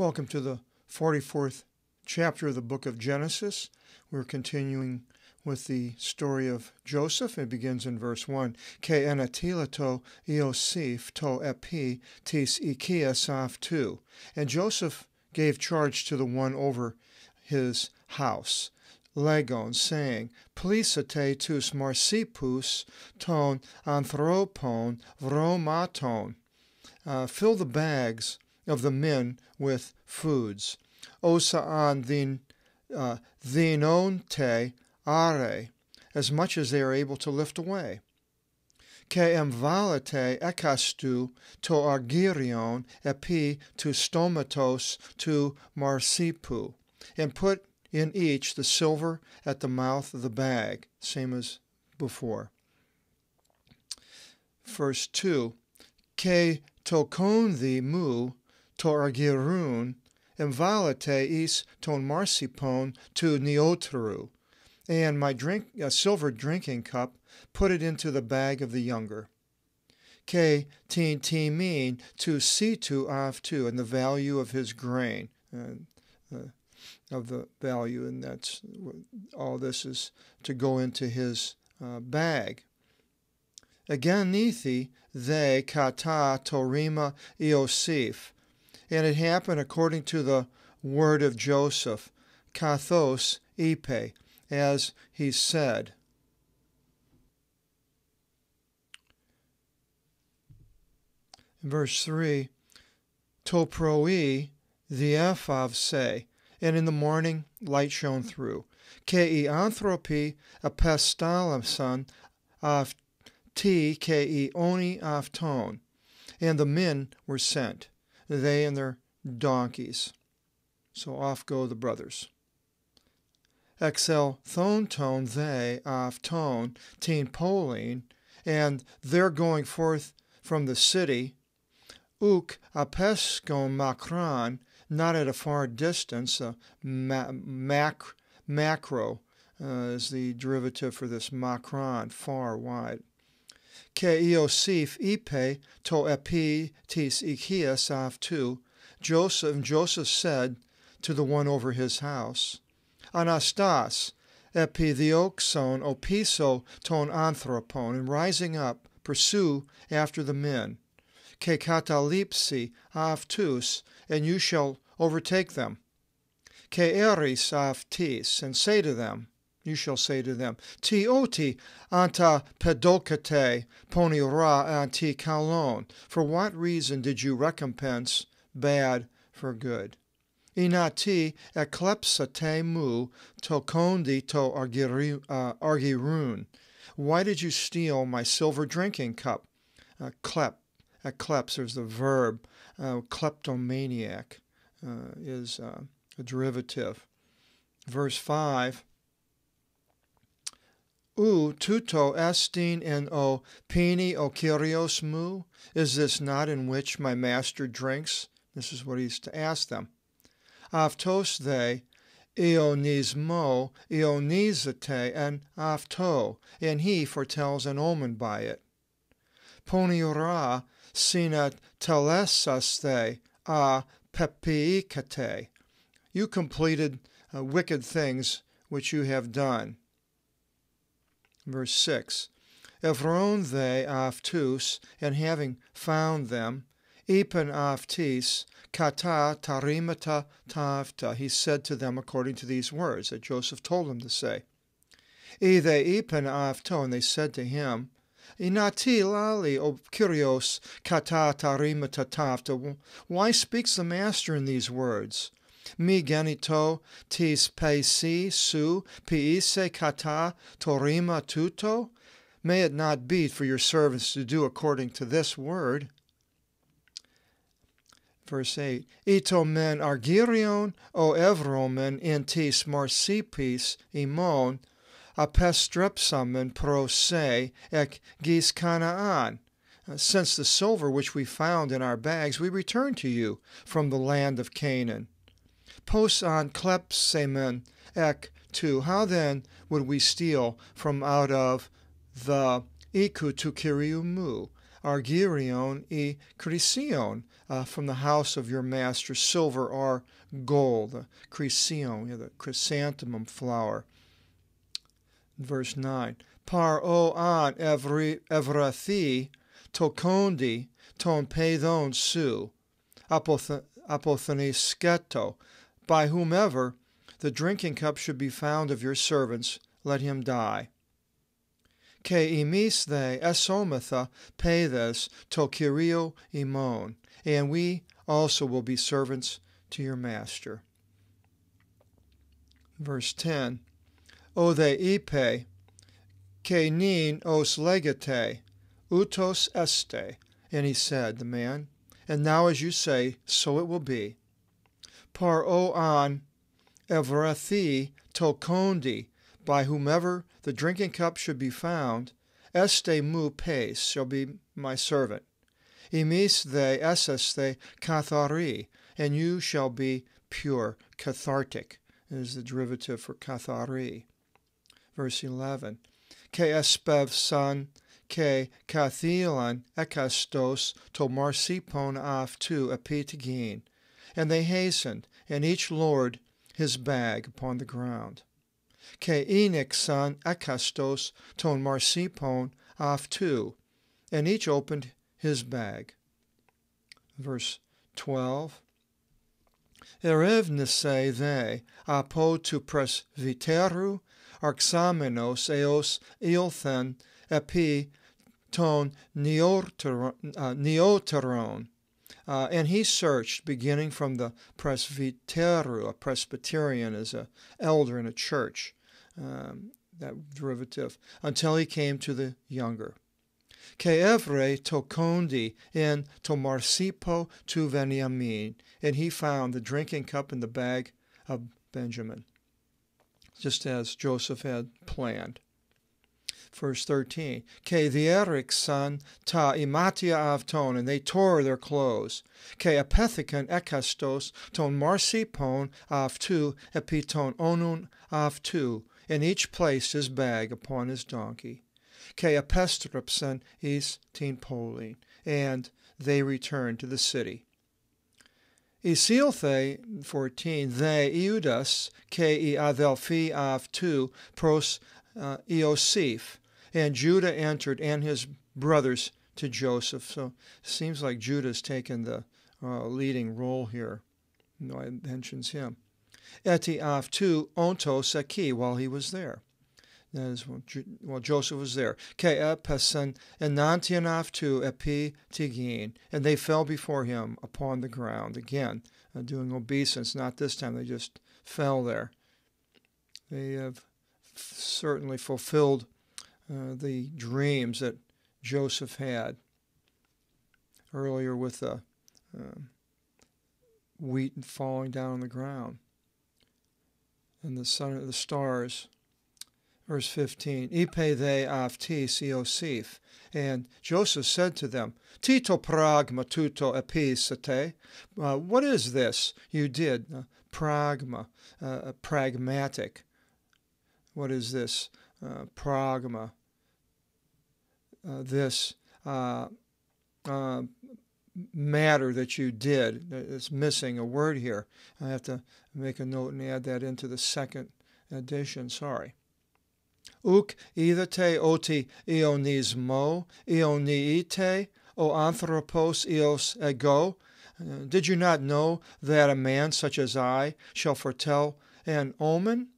Welcome to the 44th chapter of the book of Genesis. We're continuing with the story of Joseph. It begins in verse 1. Ke enatilato Iosif to epi tis ikias af tu. And Joseph gave charge to the one over his house, Legon, saying, Plisate tus marsipus ton anthropon vromaton. Fill the bags of the men with foods. Osaan dhinonte are, as much as they are able to lift away. Ke emvalete ekastu to argirion epi to stomatos to marsipu, and put in each the silver at the mouth of the bag, same as before. Verse 2, Ke tokondi mu to argirun, emvalete is ton marsipon to neotru, and my silver drinking cup, put it into the bag of the younger. Ke tin timin to situ av tu, and the value of his grain, of the value, and that's all this is to go into his bag. Again, nithi they kata torima Iosif, and it happened according to the word of Joseph, kathos ipe, as he said. In verse 3, toproi the ephav say, and in the morning light shone through. Kei anthropi apestalason av ti kei oni av ton, and the men were sent, they and their donkeys. So off go the brothers. Excel thon ton they av ton teen polin, and they're going forth from the city. Uk apeskon makran, not at a far distance. Macro is the derivative for this makron, far, wide. Ke Iosif ipe to epi tis ikias av tu. Joseph said to the one over his house, Anastas epi dioxon opiso ton anthropon, and rising up, pursue after the men. Ke katalipsi av tus, and you shall overtake them. Ke eris av tis, and say to them, you shall say to them, Ti oti anta pedokate ponira anti kalon. For what reason did you recompense bad for good? Inati eklepsate mu tokondi to argirun. Why did you steal my silver drinking cup? Ekleps, there's the verb. Kleptomaniac is a derivative. Verse 5, U tuto estin en o pini o kyrios mu? Is this not in which my master drinks? This is what he's to ask them. Avtos they, ionismo, ionizate, and avto, and he foretells an omen by it. Poniura sinat telesas they, a pepiikate. You completed wicked things which you have done. Verse 6, Evron they aftus, and having found them, Ipen aftis, kata tarimata tavta, he said to them according to these words that Joseph told them to say. They ipen afto, and they said to him, Inati lali o kyrios kata tarimata tavta. Why speaks the master in these words? Mi genito tis peisi su piise kata torima tuto? May it not be for your servants to do according to this word. Verse 8, Ito men argirion o evromen in tis marsipis imon apestrepsamen pro se ek gis kanaan. Since the silver which we found in our bags we return to you from the land of Canaan. Pos an klepsemen ek tu. How then would we steal from out of the iku to kiriumu, argirion e chrysion, from the house of your master, silver or gold, the chrysion, the chrysanthemum flower. Verse 9, par o an evrathi tokondi ton pedon su, apothenisketo, by whomever the drinking cup should be found of your servants, let him die. Ke imis the esomatha pedes to Kyrio imon, and we also will be servants to your master. Verse 10, O de ipe, ke nin os legate, utos este, and he said, the man, and now as you say, so it will be. Par o an evrathi tokondi, by whomever the drinking cup should be found, este mu pes, shall be my servant. Imis the eseste kathari, and you shall be pure, cathartic, is the derivative for kathari. Verse 11, ke espev san, ke kathilan ekastos to marsipon aftu epitigin, and they hastened, and each lowered his bag upon the ground. Ke enixan ekastos ton marsipon aftu, and each opened his bag. Verse 12, erev nese they apo tu presviteru arxamenos eos ilthen epi ton neoteron. And he searched, beginning from the presbyteru. A Presbyterian is an elder in a church, that derivative, until he came to the younger. Ke evre tokondi in to marsipo tu Veniamin, and he found the drinking cup in the bag of Benjamin, just as Joseph had planned. Verse 13, Ke thierik san ta imatia avton, and they tore their clothes. Ke apethikan ekastos ton marsipon avtu epiton onun avtu, and each placed his bag upon his donkey. Ke apestripsen is tin polin, and they returned to the city. Isilthe 14, they Iudas ke I adelphi avtu pros Iosif, and Judah entered, and his brothers, to Joseph. So it seems like Judah's taken the leading role here. No, it mentions him. Eti avtu onto saki, while he was there. That is while Joseph was there. Ke epesen enantian avtu epi tigin, and they fell before him upon the ground. Again, doing obeisance. Not this time, they just fell there. They have certainly fulfilled the dreams that Joseph had earlier with the wheat falling down on the ground and the sun and the stars. Verse 15, Ipe they avti siosif, and Joseph said to them, Tito pragma tuto episate, what is this you did? Pragma, pragmatic. What is this? Pragma. This matter that you did. It's missing a word here. I have to make a note and add that into the second edition. Sorry. Uk idate oti ionismo, ioniite, o anthropos eos ego. Did you not know that a man such as I shall foretell an omen?